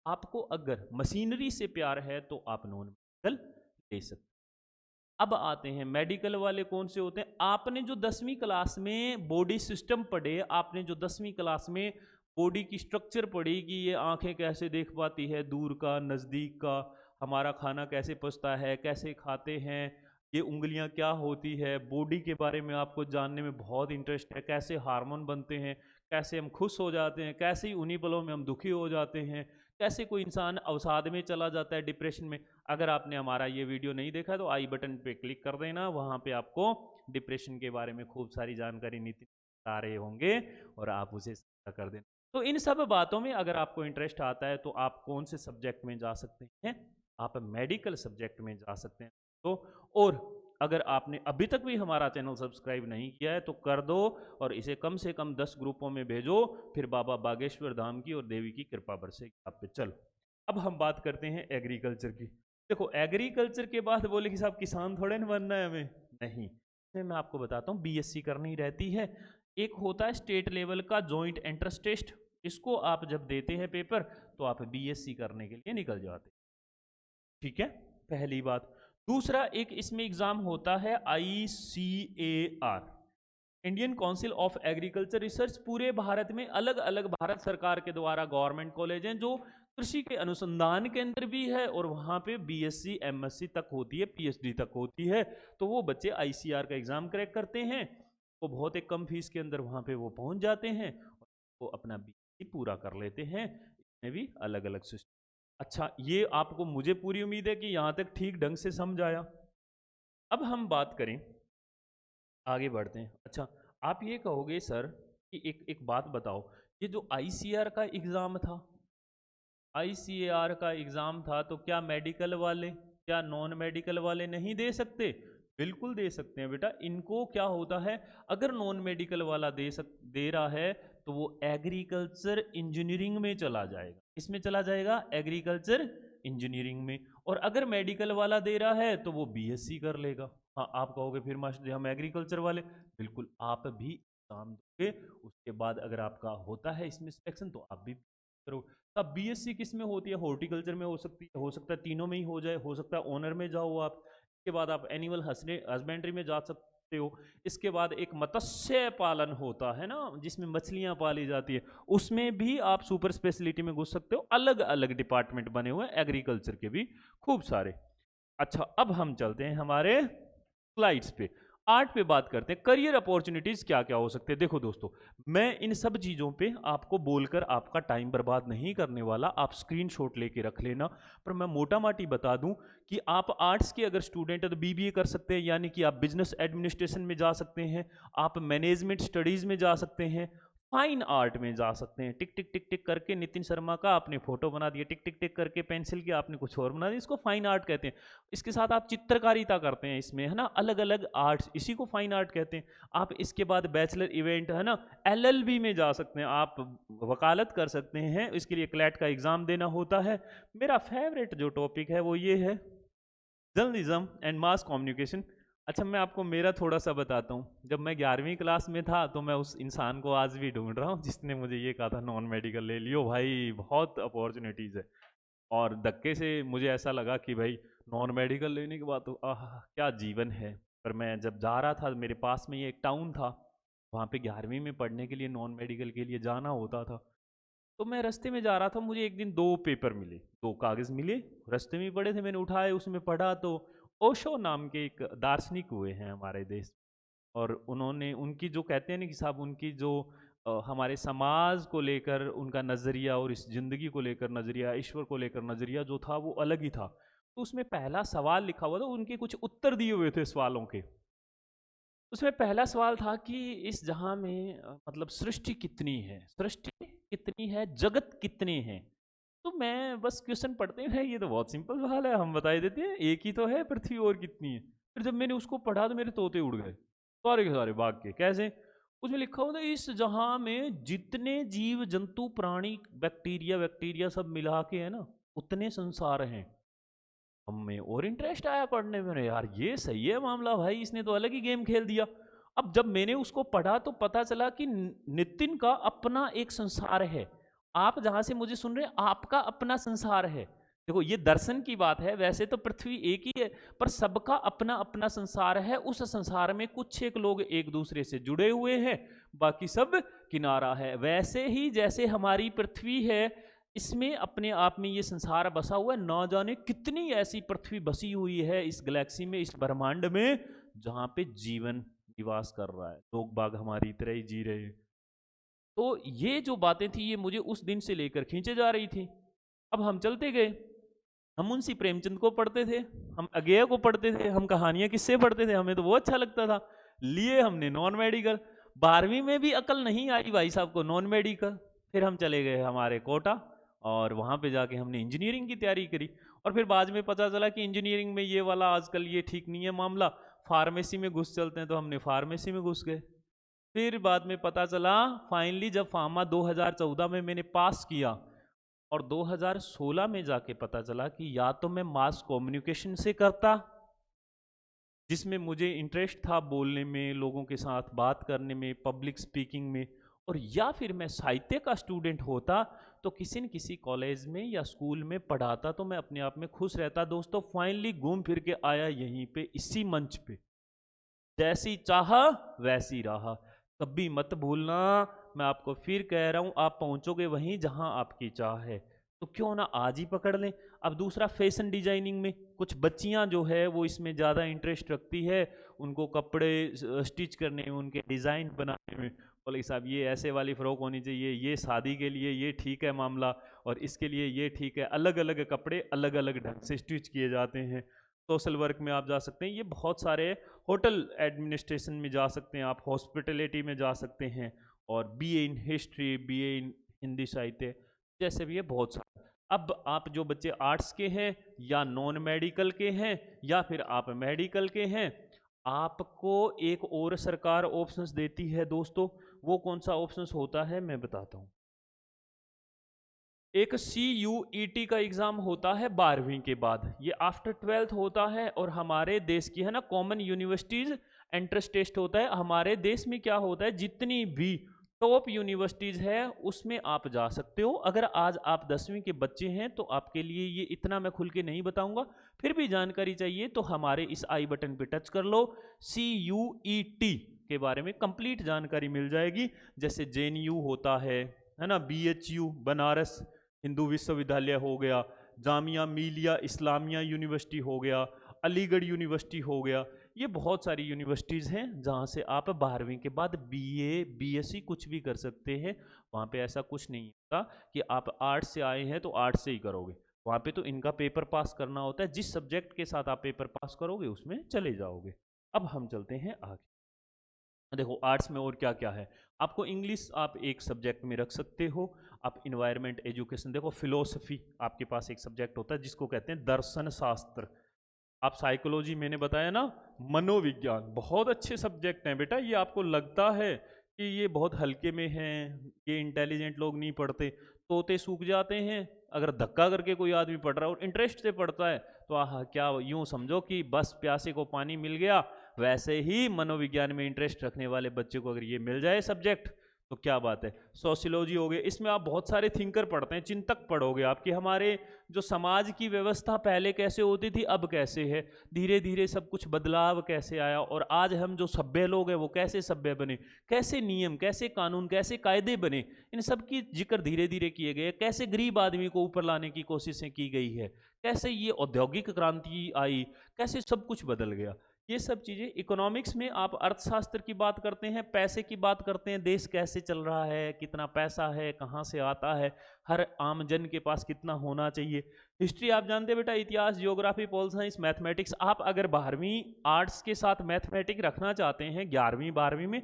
आपको अगर मशीनरी से प्यार है तो आप नॉन मेडिकल ले सकते हैं। अब आते हैं मेडिकल वाले कौन से होते हैं। आपने जो 10वीं क्लास में बॉडी सिस्टम पढ़े, आपने जो 10वीं क्लास में बॉडी की स्ट्रक्चर पढ़ी कि ये आंखें कैसे देख पाती है, दूर का नज़दीक का, हमारा खाना कैसे पचता है, कैसे खाते हैं, ये उंगलियां क्या होती है, बॉडी के बारे में आपको जानने में बहुत इंटरेस्ट है, कैसे हार्मोन बनते हैं, कैसे हम खुश हो जाते हैं, कैसे ही उन्हीं पलों में हम दुखी हो जाते हैं, कैसे कोई इंसान अवसाद में चला जाता है, डिप्रेशन में। अगर आपने हमारा ये वीडियो नहीं देखा तो आई बटन पे क्लिक कर देना, वहाँ पे आपको डिप्रेशन के बारे में खूब सारी जानकारी नितिन बता रहे होंगे, और आप उसे साझा कर देना। तो इन सब बातों में अगर आपको इंटरेस्ट आता है तो आप कौन से सब्जेक्ट में जा सकते हैं, आप मेडिकल सब्जेक्ट में जा सकते हैं। तो और अगर आपने अभी तक भी हमारा चैनल सब्सक्राइब नहीं किया है तो कर दो, और इसे कम से कम 10 ग्रुपों में भेजो। फिर बाबा बागेश्वर धाम की और देवी की कृपा बरसेगी आप पे। चलो अब हम बात करते हैं एग्रीकल्चर की। देखो एग्रीकल्चर के बाद बोले कि साहब किसान थोड़े ना बनना है हमें, नहीं। मैं आपको बताता हूँ बीएससी करनी रहती है। एक होता है स्टेट लेवल का जॉइंट एंट्रेंस टेस्ट, इसको आप जब देते हैं पेपर तो आप बीएससी करने के लिए निकल जाते हैं। ठीक है, पहली बात। दूसरा एक इसमें एग्जाम होता है ICAR, Indian council of agriculture research. पूरे भारत में अलग अलग भारत सरकार के द्वारा गवर्नमेंट कॉलेज हैं जो कृषि के अनुसंधान केंद्र भी है, और वहाँ पे बीएससी एमएससी तक होती है, पीएचडी तक होती है। तो वो बच्चे आईसीआर का एग्जाम क्रैक करते हैं, वो बहुत एक कम फीस के अंदर वहाँ पे वो पहुँच जाते हैं, वो अपना बीएससी पूरा कर लेते हैं। इसमें भी अलग अलग सिस्टम। अच्छा, ये आपको, मुझे पूरी उम्मीद है कि यहाँ तक ठीक ढंग से समझ आया। अब हम बात करें, आगे बढ़ते हैं। अच्छा, आप ये कहोगे सर कि एक एक बात बताओ, ये जो आईसीआर का एग्ज़ाम था, आईसीआर का एग्ज़ाम था, तो क्या मेडिकल वाले, क्या नॉन मेडिकल वाले नहीं दे सकते? बिल्कुल दे सकते हैं बेटा। इनको क्या होता है, अगर नॉन मेडिकल वाला दे रहा है तो वो एग्रीकल्चर इंजीनियरिंग में चला जाएगा। इसमें चला जाएगा एग्रीकल्चर इंजीनियरिंग में। और अगर मेडिकल वाला दे रहा है तो वो बीएससी कर लेगा। हाँ, आप कहोगे फिर मास्टर जी हम एग्रीकल्चर वाले, बिल्कुल आप भी एग्जाम दोगे, उसके बाद अगर आपका होता है इसमें सिलेक्शन तो आप भी करो। अब बीएससी किस में होती है, हॉर्टिकल्चर में हो सकती है, हो सकता है तीनों में ही हो जाए, हो सकता है ऑनर में जाओ आप। इसके बाद आप एनिमल हस्बेंड्री में जा सकते हो। इसके बाद एक मत्स्य पालन होता है ना, जिसमें मछलियां पाली जाती है, उसमें भी आप सुपर स्पेशलिटी में घुस सकते हो। अलग अलग डिपार्टमेंट बने हुए हैं एग्रीकल्चर के भी खूब सारे। अच्छा, अब हम चलते हैं हमारे स्लाइड्स पे। आर्ट पे बात करते हैं, करियर अपॉर्चुनिटीज क्या क्या हो सकते हैं। देखो दोस्तों, मैं इन सब चीज़ों पे आपको बोलकर आपका टाइम बर्बाद नहीं करने वाला, आप स्क्रीनशॉट लेके रख लेना। पर मैं मोटा माटी बता दूं कि आप आर्ट्स के अगर स्टूडेंट है तो बीबीए कर सकते हैं, यानी कि आप बिजनेस एडमिनिस्ट्रेशन में जा सकते हैं, आप मैनेजमेंट स्टडीज में जा सकते हैं, फाइन आर्ट में जा सकते हैं। टिक टिक टिक टिक करके नितिन शर्मा का आपने फोटो बना दिया, टिक टिक टिक करके पेंसिल की आपने कुछ और बना दिया, इसको फाइन आर्ट कहते हैं। इसके साथ आप चित्रकारिता करते हैं इसमें, है ना, अलग अलग आर्ट्स, इसी को फाइन आर्ट कहते हैं। आप इसके बाद बैचलर इवेंट, है ना, एलएलबी में जा सकते हैं, आप वकालत कर सकते हैं, इसके लिए क्लैट का एग्जाम देना होता है। मेरा फेवरेट जो टॉपिक है वो ये है, जर्नलिज्म एंड मास कम्युनिकेशन। अच्छा, मैं आपको मेरा थोड़ा सा बताता हूँ। जब मैं 11वीं क्लास में था तो मैं उस इंसान को आज भी ढूंढ रहा हूँ जिसने मुझे ये कहा था नॉन मेडिकल ले लियो भाई, बहुत अपॉर्चुनिटीज़ है। और धक्के से मुझे ऐसा लगा कि भाई नॉन मेडिकल लेने के बाद तो आह क्या जीवन है। पर मैं जब जा रहा था, मेरे पास में ये एक टाउन था, वहाँ पे 11वीं में पढ़ने के लिए नॉन मेडिकल के लिए जाना होता था। तो मैं रास्ते में जा रहा था, मुझे एक दिन 2 पेपर मिले, 2 कागज़ मिले, रास्ते में ही पड़े थे, मैंने उठाए, उसमें पढ़ा तो ओशो नाम के एक दार्शनिक हुए हैं हमारे देश, और उन्होंने उनकी जो कहते हैं ना कि साहब उनकी जो हमारे समाज को लेकर उनका नज़रिया और इस ज़िंदगी को लेकर नज़रिया, ईश्वर को लेकर नज़रिया जो था वो अलग ही था। तो उसमें पहला सवाल लिखा हुआ था, उनके कुछ उत्तर दिए हुए थे सवालों के। उसमें पहला सवाल था कि इस जहां में मतलब सृष्टि कितनी है, सृष्टि कितनी है, जगत कितने हैं। तो मैं बस क्वेश्चन पढ़ते हैं, ये तो बहुत सिंपल सवाल है, हम बता ही देते हैं, एक ही तो है पृथ्वी, और कितनी है। फिर जब मैंने उसको पढ़ा तो मेरे तोते उड़ गए, सारे के सारे भाग के। कैसे? उसमें लिखा हुआ था इस जहां में जितने जीव जंतु प्राणी बैक्टीरिया वैक्टीरिया सब मिला के है ना, उतने संसार हैं। हमें और इंटरेस्ट आया पढ़ने में, यार ये सही है मामला भाई, इसने तो अलग ही गेम खेल दिया। अब जब मैंने उसको पढ़ा तो पता चला कि नितिन का अपना एक संसार है, आप जहां से मुझे सुन रहे हैं आपका अपना संसार है। देखो ये दर्शन की बात है, वैसे तो पृथ्वी एक ही है, पर सबका अपना अपना संसार है। उस संसार में कुछ एक लोग एक दूसरे से जुड़े हुए हैं, बाकी सब किनारा है। वैसे ही जैसे हमारी पृथ्वी है, इसमें अपने आप में ये संसार बसा हुआ है, ना जाने कितनी ऐसी पृथ्वी बसी हुई है इस गैलेक्सी में, इस ब्रह्मांड में, जहां पे जीवन निवास कर रहा है, लोग बाग हमारी तरह ही जी रहे हैं। तो ये जो बातें थी ये मुझे उस दिन से लेकर खींचे जा रही थी। अब हम चलते गए, हम मुंशी प्रेमचंद को पढ़ते थे, हम अगेय को पढ़ते थे, हम कहानियां किससे पढ़ते थे, हमें तो वो अच्छा लगता था। लिए हमने नॉन मेडिकल, 12वीं में भी अकल नहीं आई भाई साहब को, नॉन मेडिकल। फिर हम चले गए हमारे कोटा, और वहाँ पे जाके हमने इंजीनियरिंग की तैयारी करी। और फिर बाद में पता चला कि इंजीनियरिंग में ये वाला आजकल ये ठीक नहीं है मामला, फार्मेसी में घुस चलते हैं, तो हमने फार्मेसी में घुस गए। फिर बाद में पता चला, फाइनली जब फार्मा 2014 में मैंने पास किया, और 2016 में जाके पता चला कि या तो मैं मास कम्युनिकेशन से करता, जिसमें मुझे इंटरेस्ट था बोलने में, लोगों के साथ बात करने में, पब्लिक स्पीकिंग में, और या फिर मैं साहित्य का स्टूडेंट होता तो किसी न किसी कॉलेज में या स्कूल में पढ़ाता, तो मैं अपने आप में खुश रहता। दोस्तों फाइनली घूम फिर के आया यहीं पे, इसी मंच पे, जैसी चाहा वैसी रहा। कभी मत भूलना, मैं आपको फिर कह रहा हूं, आप पहुंचोगे वहीं जहां आपकी चाह है, तो क्यों ना आज ही पकड़ लें। अब दूसरा, फैशन डिजाइनिंग में कुछ बच्चियां जो है वो इसमें ज़्यादा इंटरेस्ट रखती है, उनको कपड़े स्टिच करने में, उनके डिज़ाइन बनाने में। बोले साहब ये ऐसे वाली फ़्रॉक होनी चाहिए, ये शादी के लिए ये ठीक है मामला, और इसके लिए ये ठीक है। अलग अलग कपड़े अलग अलग ढंग से स्टिच किए जाते हैं। सोशल वर्क में आप जा सकते हैं, ये बहुत सारे, होटल एडमिनिस्ट्रेशन में जा सकते हैं आप, हॉस्पिटलिटी में जा सकते हैं, और बीए इन हिस्ट्री, बीए इन हिंदी साहित्य, जैसे भी ये बहुत सारे। अब आप जो बच्चे आर्ट्स के हैं या नॉन मेडिकल के हैं या फिर आप मेडिकल के हैं, आपको एक और सरकार ऑप्शंस देती है दोस्तों। वो कौन सा ऑप्शंस होता है मैं बताता हूँ। एक CUET का एग्जाम होता है 12वीं के बाद, ये आफ्टर 12th होता है, और हमारे देश की है ना कॉमन यूनिवर्सिटीज एंट्रेंस टेस्ट होता है। हमारे देश में क्या होता है, जितनी भी टॉप यूनिवर्सिटीज़ है उसमें आप जा सकते हो। अगर आज आप 10वीं के बच्चे हैं तो आपके लिए ये इतना मैं खुल के नहीं बताऊंगा, फिर भी जानकारी चाहिए तो हमारे इस आई बटन पे टच कर लो। CUET के बारे में कंप्लीट जानकारी मिल जाएगी। जैसे JNU होता है ना, BHU बनारस हिंदू विश्वविद्यालय हो गया, जामिया मिलिया इस्लामिया यूनिवर्सिटी हो गया, अलीगढ़ यूनिवर्सिटी हो गया। ये बहुत सारी यूनिवर्सिटीज़ हैं जहाँ से आप 12वीं के बाद BA BSc कुछ भी कर सकते हैं। वहाँ पे ऐसा कुछ नहीं होता कि आप आर्ट्स से आए हैं तो आर्ट्स से ही करोगे। वहाँ पे तो इनका पेपर पास करना होता है, जिस सब्जेक्ट के साथ आप पेपर पास करोगे उसमें चले जाओगे। अब हम चलते हैं आगे। देखो आर्ट्स में और क्या क्या है, आपको इंग्लिश आप एक सब्जेक्ट में रख सकते हो। आप इन्वायरमेंट एजुकेशन, देखो फिलोसफी आपके पास एक सब्जेक्ट होता है जिसको कहते हैं दर्शन शास्त्र। आप साइकोलॉजी, मैंने बताया ना, मनोविज्ञान, बहुत अच्छे सब्जेक्ट हैं बेटा। ये आपको लगता है कि ये बहुत हल्के में हैं, ये इंटेलिजेंट लोग नहीं पढ़ते, तोते सूख जाते हैं। अगर धक्का करके कोई आदमी पढ़ रहा है और इंटरेस्ट से पढ़ता है तो आह, क्या यूं समझो कि बस प्यासे को पानी मिल गया। वैसे ही मनोविज्ञान में इंटरेस्ट रखने वाले बच्चे को अगर ये मिल जाए सब्जेक्ट तो क्या बात है। सोशियोलॉजी हो गया, इसमें आप बहुत सारे थिंकर पढ़ते हैं, चिंतक पढ़ोगे आपके हमारे जो समाज की व्यवस्था पहले कैसे होती थी अब कैसे है, धीरे धीरे सब कुछ बदलाव कैसे आया, और आज हम जो सभ्य लोग हैं वो कैसे सभ्य बने, कैसे नियम, कैसे कानून, कैसे कायदे बने, इन सब की जिक्र धीरे धीरे किए गए। कैसे गरीब आदमी को ऊपर लाने की कोशिशें की गई है, कैसे ये औद्योगिक क्रांति आई, कैसे सब कुछ बदल गया। ये सब चीज़ें इकोनॉमिक्स में आप अर्थशास्त्र की बात करते हैं, पैसे की बात करते हैं, देश कैसे चल रहा है, कितना पैसा है, कहाँ से आता है, हर आम जन के पास कितना होना चाहिए। हिस्ट्री आप जानते हैं बेटा, इतिहास, जियोग्राफी, पॉल साइंस, मैथमेटिक्स। आप अगर 12वीं आर्ट्स के साथ मैथमेटिक्स रखना चाहते हैं 11वीं 12वीं में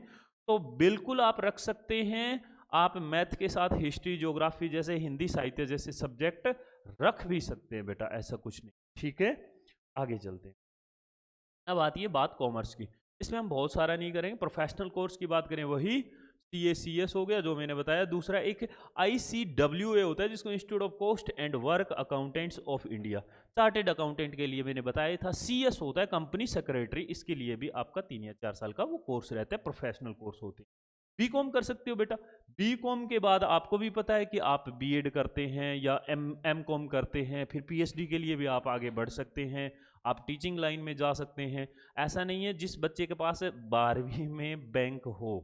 तो बिल्कुल आप रख सकते हैं। आप मैथ के साथ हिस्ट्री, जियोग्राफी जैसे हिंदी साहित्य जैसे सब्जेक्ट रख भी सकते हैं बेटा, ऐसा कुछ नहीं। ठीक है, आगे चलते हैं। अब आती है बात कॉमर्स की। इसमें हम बहुत सारा नहीं करेंगे, प्रोफेशनल कोर्स की बात करें वही CACS हो गया जो मैंने बताया। दूसरा एक ICWA होता है जिसको institute of cost and work accountants of India, chartered accountant के लिए मैंने बताया था। CS होता है कंपनी सेक्रेटरी, इसके लिए भी आपका 3 या 4 साल का वो कोर्स रहता है, प्रोफेशनल कोर्स होते हैं। BCom कर सकते हो बेटा। BCom के बाद आपको भी पता है कि आप B.Ed करते हैं या MCom करते हैं, फिर PhD के लिए भी आप आगे बढ़ सकते हैं, आप टीचिंग लाइन में जा सकते हैं। ऐसा नहीं है जिस बच्चे के पास 12वीं में बैंक हो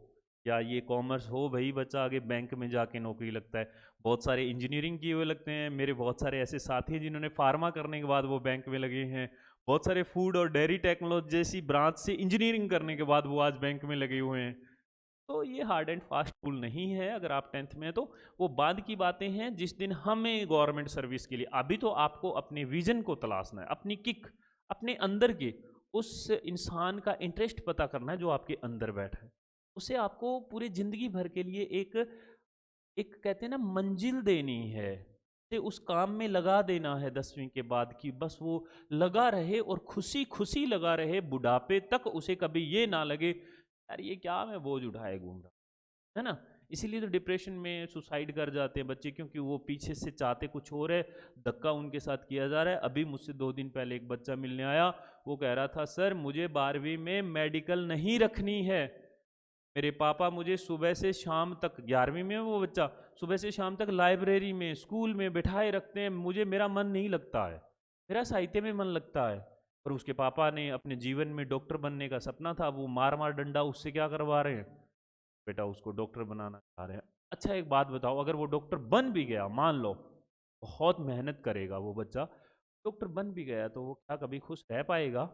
या ये कॉमर्स हो वही बच्चा आगे बैंक में जाके नौकरी लगता है। बहुत सारे इंजीनियरिंग किए हुए लगते हैं, मेरे बहुत सारे ऐसे साथी हैं जिन्होंने फार्मा करने के बाद वो बैंक में लगे हैं। बहुत सारे फूड और डेयरी टेक्नोलॉजी जैसी ब्रांच से इंजीनियरिंग करने के बाद वो आज बैंक में लगे हुए हैं। तो ये हार्ड एंड फास्ट रूल नहीं है। अगर आप 10th में हैं तो वो बाद की बातें हैं जिस दिन हमें गवर्नमेंट सर्विस के लिए। अभी तो आपको अपने विजन को तलाशना है, अपनी किक, अपने अंदर के उस इंसान का इंटरेस्ट पता करना है जो आपके अंदर बैठा है। उसे आपको पूरी जिंदगी भर के लिए एक एक कहते हैं ना मंजिल देनी है, से उस काम में लगा देना है 10वीं के बाद की बस वो लगा रहे और खुशी खुशी लगा रहे, बुढ़ापे तक उसे कभी ये ना लगे यार ये क्या मैं बोझ उठाए घूम रहा, है ना। इसीलिए तो डिप्रेशन में सुसाइड कर जाते हैं बच्चे, क्योंकि वो पीछे से चाहते कुछ और है, धक्का उनके साथ किया जा रहा है। अभी मुझसे 2 दिन पहले एक बच्चा मिलने आया, वो कह रहा था सर मुझे 12वीं में मेडिकल नहीं रखनी है, मेरे पापा मुझे सुबह से शाम तक, 11वीं में वो बच्चा, सुबह से शाम तक लाइब्रेरी में स्कूल में बिठाए रखते हैं, मुझे मेरा मन नहीं लगता है, मेरा साहित्य में मन लगता है। और उसके पापा ने अपने जीवन में डॉक्टर बनने का सपना था, वो मार मार डंडा उससे क्या करवा रहे हैं, बेटा उसको डॉक्टर बनाना चाह रहे हैं। अच्छा एक बात बताओ, अगर वो डॉक्टर बन भी गया, मान लो बहुत मेहनत करेगा वो बच्चा, डॉक्टर बन भी गया तो वो क्या कभी खुश रह पाएगा?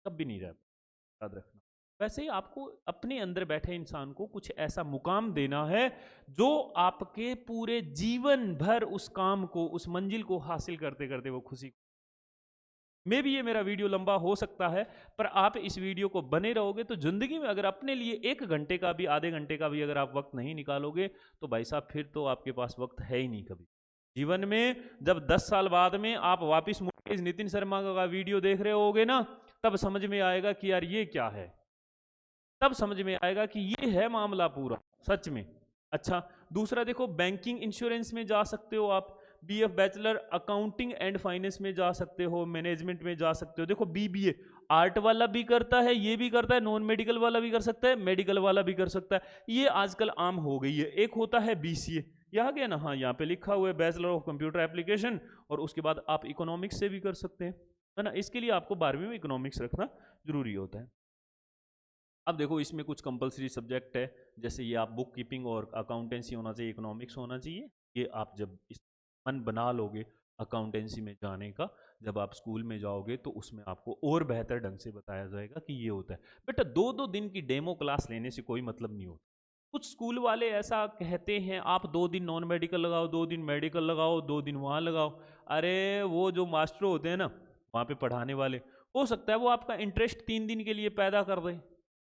कभी नहीं रह पाएगा, याद रखना। वैसे ही आपको अपने अंदर बैठे इंसान को कुछ ऐसा मुकाम देना है जो आपके पूरे जीवन भर उस काम को, उस मंजिल को हासिल करते करते वो खुशी। मे भी ये मेरा वीडियो लंबा हो सकता है, पर आप इस वीडियो को बने रहोगे तो जिंदगी में अगर अपने लिए 1 घंटे का भी, आधे घंटे का भी अगर आप वक्त नहीं निकालोगे तो भाई साहब फिर तो आपके पास वक्त है ही नहीं कभी जीवन में। जब 10 साल बाद में आप वापिस मुकेश नितिन शर्मा का वीडियो देख रहे होगे ना, तब समझ में आएगा कि यार ये क्या है, तब समझ में आएगा कि ये है मामला पूरा सच में। अच्छा दूसरा देखो, बैंकिंग इंश्योरेंस में जा सकते हो आप। BF bachelor accounting and finance में जा सकते हो, मैनेजमेंट में जा सकते हो। देखो BBA आर्ट वाला भी करता है, ये भी करता है, नॉन मेडिकल वाला भी कर सकता है, मेडिकल वाला भी कर सकता है, ये आजकल आम हो गई है। एक होता है BCA, यहाँ गया ना, हाँ यहाँ पे लिखा हुआ है बैचलर ऑफ कंप्यूटर एप्लीकेशन, और उसके बाद आप इकोनॉमिक्स से भी कर सकते हैं, है ना। इसके लिए आपको 12वीं में इकोनॉमिक्स रखना जरूरी होता है। अब देखो इसमें कुछ कंपलसरी सब्जेक्ट है, जैसे ये आप बुक कीपिंग और अकाउंटेंसी होना चाहिए, इकोनॉमिक्स होना चाहिए। ये आप जब इस मन बना लोगे अकाउंटेंसी में जाने का, जब आप स्कूल में जाओगे तो उसमें आपको और बेहतर ढंग से बताया जाएगा कि ये होता है। बेटा 2-2 दिन की डेमो क्लास लेने से कोई मतलब नहीं होता। कुछ स्कूल वाले ऐसा कहते हैं आप 2 दिन नॉन मेडिकल लगाओ, 2 दिन मेडिकल लगाओ, 2 दिन वहाँ लगाओ। अरे वो जो मास्टर होते हैं ना वहाँ पे पढ़ाने वाले, हो सकता है वो आपका इंटरेस्ट 3 दिन के लिए पैदा कर दे,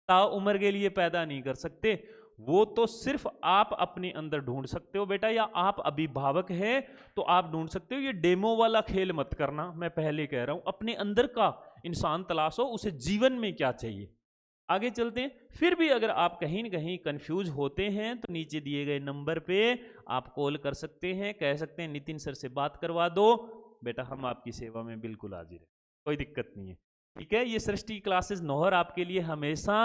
ताउम्र के लिए पैदा नहीं कर सकते। वो तो सिर्फ आप अपने अंदर ढूंढ सकते हो बेटा, या आप अभिभावक हैं तो आप ढूंढ सकते हो। ये डेमो वाला खेल मत करना, मैं पहले कह रहा हूं, अपने अंदर का इंसान तलाशो, उसे जीवन में क्या चाहिए। आगे चलते हैं। फिर भी अगर आप कहीं न कहीं कंफ्यूज होते हैं तो नीचे दिए गए नंबर पे आप कॉल कर सकते हैं, कह सकते हैं नितिन सर से बात करवा दो, बेटा हम आपकी सेवा में बिल्कुल हाजिर है, कोई दिक्कत नहीं है। ठीक है, ये सृष्टि क्लासेस नौहर आपके लिए हमेशा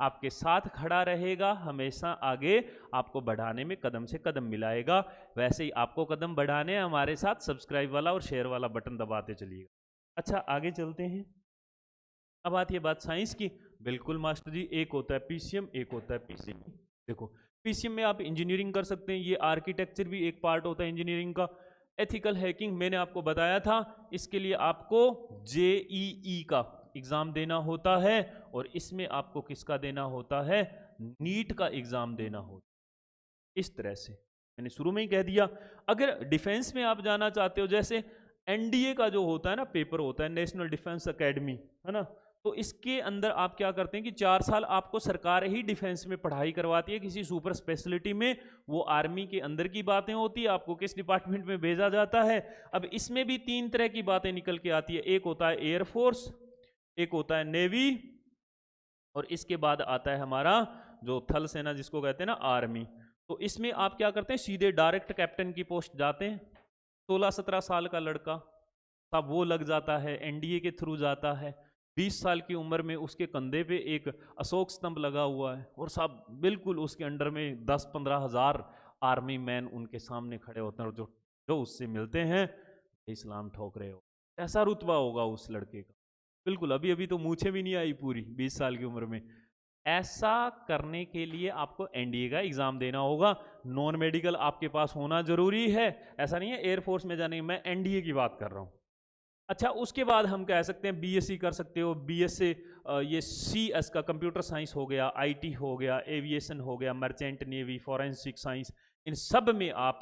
आपके साथ खड़ा रहेगा, हमेशा आगे आपको बढ़ाने में कदम से कदम मिलाएगा। वैसे ही आपको कदम बढ़ाने हमारे साथ सब्सक्राइब वाला और शेयर वाला बटन दबाते चलिएगा। अच्छा आगे चलते हैं। अब आती है बात साइंस की। बिल्कुल मास्टर जी, एक होता है पीसीएम, एक होता है पीसीबी। देखो पीसीएम में आप इंजीनियरिंग कर सकते हैं, ये आर्किटेक्चर भी एक पार्ट होता है इंजीनियरिंग का। एथिकल हैकिंग मैंने आपको बताया था, इसके लिए आपको जेईई का एग्जाम देना होता है, और इसमें आपको किसका देना होता है, नीट का एग्जाम देना होता है। इस तरह से मैंने शुरू में ही कह दिया। अगर डिफेंस में आप जाना चाहते हो, जैसे एनडीए का जो होता है ना पेपर होता है, नेशनल डिफेंस एकेडमी, है ना, तो इसके अंदर आप क्या करते हैं कि 4 साल आपको सरकार ही डिफेंस में पढ़ाई करवाती है किसी सुपर स्पेशलिटी में। वो आर्मी के अंदर की बातें होती है, आपको किस डिपार्टमेंट में भेजा जाता है। अब इसमें भी 3 तरह की बातें निकल के आती है, एक होता है एयरफोर्स, एक होता है नेवी, और इसके बाद आता है हमारा जो थल सेना जिसको कहते हैं ना आर्मी। तो इसमें आप क्या करते हैं, सीधे डायरेक्ट कैप्टन की पोस्ट जाते हैं। 16-17 साल का लड़का तब वो लग जाता है, एनडीए के थ्रू जाता है। 20 साल की उम्र में उसके कंधे पे एक अशोक स्तंभ लगा हुआ है, और सब बिल्कुल उसके अंडर में 10-15 हज़ार आर्मी मैन उनके सामने खड़े होते हैं, और जो जो उससे मिलते हैं इस्लाम ठोक रहे हो, ऐसा रुतबा होगा उस लड़के का। बिल्कुल अभी अभी तो मूछें भी नहीं आई पूरी 20 साल की उम्र में। ऐसा करने के लिए आपको एनडीए का एग्जाम देना होगा। नॉन मेडिकल आपके पास होना जरूरी है, ऐसा नहीं है एयरफोर्स में जाने, मैं एनडीए की बात कर रहा हूं। अच्छा उसके बाद हम कह सकते हैं बीएससी कर सकते हो, बीएस से ये सीएस का कंप्यूटर साइंस हो गया, आईटी हो गया, एविएशन हो गया, मर्चेंट नेवी, फॉरेंसिक साइंस, इन सब में आप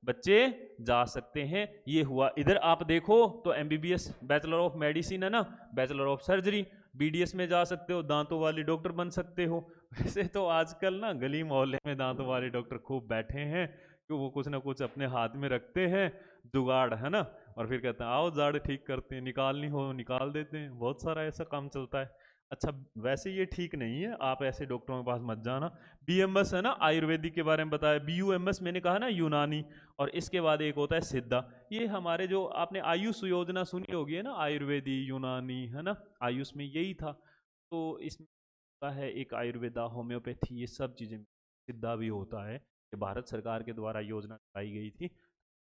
बच्चे जा सकते हैं। ये हुआ। इधर आप देखो तो एमबीबीएस बैचलर ऑफ मेडिसिन है ना, बैचलर ऑफ सर्जरी, बीडीएस में जा सकते हो, दांतों वाले डॉक्टर बन सकते हो। वैसे तो आजकल ना गली मोहल्ले में दांतों वाले डॉक्टर खूब बैठे हैं, कि वो कुछ ना कुछ अपने हाथ में रखते हैं जुगाड़, है ना, और फिर कहते हैं आओ जाड़ ठीक करते हैं, निकालनी हो निकाल देते हैं, बहुत सारा ऐसा काम चलता है। अच्छा वैसे ये ठीक नहीं है, आप ऐसे डॉक्टरों के पास मत जाना। बीएमएस है ना आयुर्वेदिक के बारे में बताया, बीयूएमएस मैंने कहा ना यूनानी, और इसके बाद एक होता है सिद्धा। ये हमारे जो आपने आयुष योजना सुनी होगी है ना, आयुर्वेदी यूनानी, है ना, आयुष में यही था। तो इसमें है एक आयुर्वेदा, होम्योपैथी, ये सब चीज़ें, सिद्धा भी होता है, ये भारत सरकार के द्वारा योजना चलाई गई थी।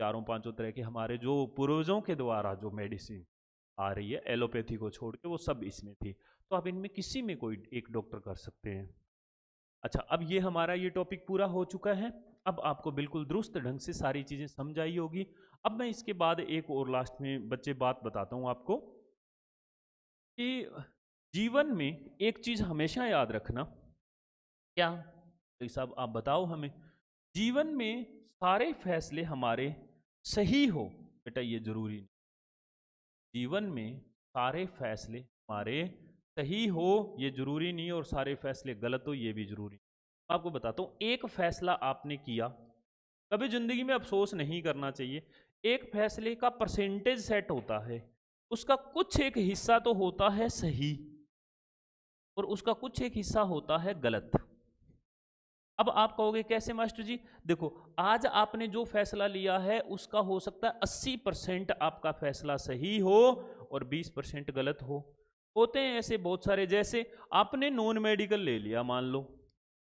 4-5 तरह के हमारे जो पूर्वजों के द्वारा जो मेडिसिन आ रही है एलोपैथी को छोड़ के, वो सब इसमें थी। तो आप इनमें किसी में कोई एक डॉक्टर कर सकते हैं। अच्छा अब ये हमारा ये टॉपिक पूरा हो चुका है। अब आपको बिल्कुल दुरुस्त ढंग से सारी चीज़ें समझ आई होगी। अब मैं इसके बाद एक और लास्ट में बच्चे बात बताता हूँ आपको, कि जीवन में एक चीज़ हमेशा याद रखना। क्या तो साहब आप बताओ हमें, जीवन में सारे फैसले हमारे सही हो, बेटा ये जरूरी नहीं। जीवन में सारे फैसले हमारे सही हो ये जरूरी नहीं, और सारे फैसले गलत हो ये भी जरूरी नहीं। आपको बताता हूँ, एक फैसला आपने किया, कभी जिंदगी में अफसोस नहीं करना चाहिए। एक फैसले का परसेंटेज सेट होता है, उसका कुछ एक हिस्सा तो होता है सही, और उसका कुछ एक हिस्सा होता है गलत। अब आप कहोगे कैसे मास्टर जी? देखो, आज आपने जो फैसला लिया है उसका हो सकता है 80% आपका फैसला सही हो और 20% गलत हो। होते हैं ऐसे बहुत सारे। जैसे आपने नॉन मेडिकल ले लिया, मान लो,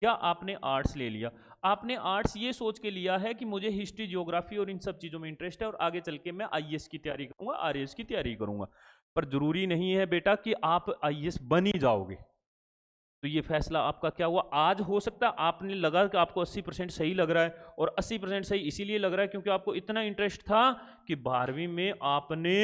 या आपने आर्ट्स ले लिया। आपने आर्ट्स ये सोच के लिया है कि मुझे हिस्ट्री, ज्योग्राफी और इन सब चीज़ों में इंटरेस्ट है और आगे चल के मैं आईएएस की तैयारी करूंगा, आरएएस की तैयारी करूंगा। पर जरूरी नहीं है बेटा कि आप आईएएस बन ही जाओगे। तो ये फैसला आपका क्या हुआ? आज हो सकता है आपने लगा कि आपको 80% सही लग रहा है, और 80% सही इसीलिए लग रहा है क्योंकि आपको इतना इंटरेस्ट था कि 12वीं में आपने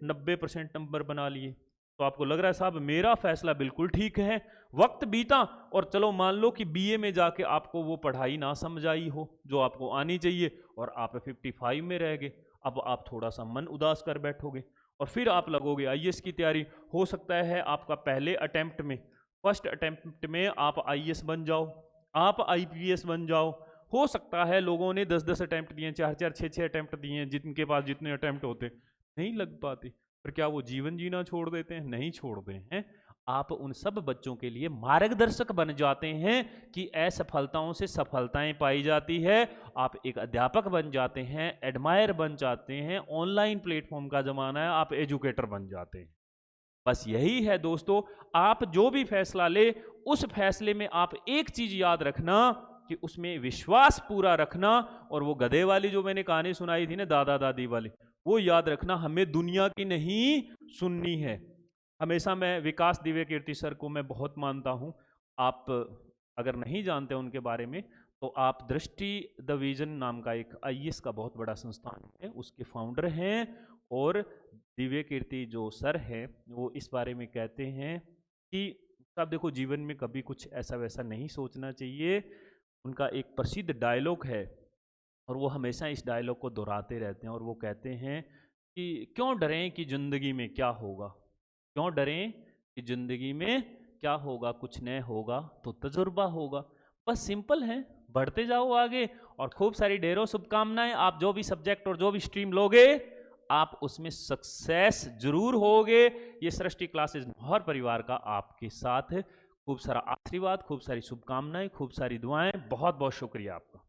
90% नंबर बना लिए। तो आपको लग रहा है साहब मेरा फैसला बिल्कुल ठीक है। वक्त बीता और चलो मान लो कि बीए में जाके आपको वो पढ़ाई ना समझ आई हो जो आपको आनी चाहिए, और आप 55 में रह गए। अब आप थोड़ा सा मन उदास कर बैठोगे और फिर आप लगोगे आईएएस की तैयारी। हो सकता है आपका पहले अटेम्प्ट में, फर्स्ट अटेम्प्ट में आप आईएएस बन जाओ, आप आईपीएस बन जाओ। हो सकता है लोगों ने 10-10 अटेम्प्ट दिए, 4-4, 6-6 अटेम्प्ट दिए, जिनके पास जितने अटेम्प्ट होते नहीं लग पाते। फिर क्या वो जीवन जीना छोड़ देते हैं? नहीं छोड़ते हैं। आप उन सब बच्चों के लिए मार्गदर्शक बन जाते हैं कि असफलताओं से सफलताएं पाई जाती है। आप एक अध्यापक बन जाते हैं, एडमायर बन जाते हैं। ऑनलाइन प्लेटफॉर्म का जमाना है, आप एजुकेटर बन जाते हैं। बस यही है दोस्तों। आप जो भी फैसला ले, उस फैसले में आप एक चीज याद रखना कि उसमें विश्वास पूरा रखना। और वो गधे वाली जो मैंने कहानी सुनाई थी ना, दादा दादी वाली, वो याद रखना, हमें दुनिया की नहीं सुननी है। हमेशा मैं विकास दिव्य कीर्ति सर को मैं बहुत मानता हूं। आप अगर नहीं जानते उनके बारे में तो आप दृष्टि द विजन नाम का एक आईएएस का बहुत बड़ा संस्थान है, उसके फाउंडर हैं। और दिव्य कीर्ति जो सर है वो इस बारे में कहते हैं कि साहब देखो, जीवन में कभी कुछ ऐसा वैसा नहीं सोचना चाहिए। उनका एक प्रसिद्ध डायलॉग है और वो हमेशा इस डायलॉग को दोहराते रहते हैं, और वो कहते हैं कि क्यों डरें कि ज़िंदगी में क्या होगा, क्यों डरें कि ज़िंदगी में क्या होगा, कुछ नहीं होगा तो तजुर्बा होगा। बस सिंपल है, बढ़ते जाओ आगे। और खूब सारी ढेरों शुभकामनाएं। आप जो भी सब्जेक्ट और जो भी स्ट्रीम लोगे आप उसमें सक्सेस जरूर होगे। ये सृष्टि क्लासेस हर परिवार का आपके साथ है। खूब सारा आशीर्वाद, खूब सारी शुभकामनाएं, खूब सारी दुआएं। बहुत बहुत शुक्रिया आपका।